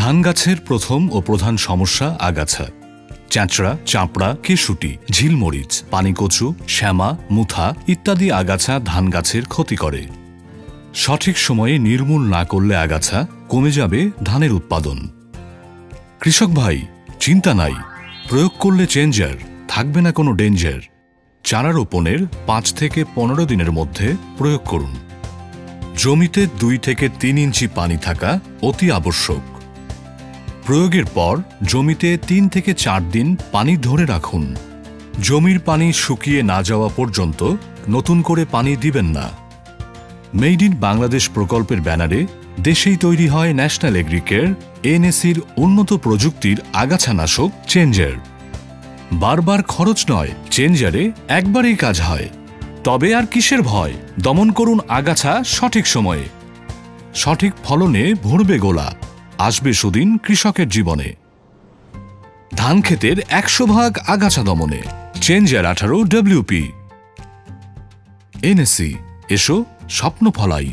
ধান গাছের প্রথম ও প্রধান সমস্যা আগাছা। চ্যাঁচড়া, চাঁপড়া, কেশুটি, ঝিলমরিচ, পানিকচু, শ্যামা, মুথা ইত্যাদি আগাছা ধান গাছের ক্ষতি করে। সঠিক সময়ে নির্মূল না করলে আগাছা কমে যাবে ধানের উৎপাদন। কৃষক ভাই, চিন্তা নাই, প্রয়োগ করলে চেঞ্জার, থাকবে না কোনো ডেঞ্জার। চারা রোপণের 5 থেকে 15 দিনের মধ্যে প্রয়োগ করুন। জমিতে 2 থেকে 3 ইঞ্চি পানি থাকা অতি আবশ্যক। প্রয়োগের পর জমিতে 3 থেকে 4 দিন পানি ধরে রাখুন। জমির পানি শুকিয়ে না যাওয়া পর্যন্ত নতুন করে পানি দিবেন না। মেড ইন বাংলাদেশ প্রকল্পের ব্যানারে দেশেই তৈরি হয় ন্যাশনাল এগ্রিকেয়ার এনএসির উন্নত প্রযুক্তির আগাছানাশক চেঞ্জার। বারবার খরচ নয়, চেঞ্জারে একবারেই কাজ হয়। তবে আর কিসের ভয়? দমন করুন আগাছা সঠিক সময়ে। সঠিক ফলনে ভরবে গোলা, আসবে সুদিন কৃষকের জীবনে। ধান ক্ষেতের 100% আগাছা দমনে চেঞ্জার 18 WP। এনএসি, এসো স্বপ্ন ফলাই।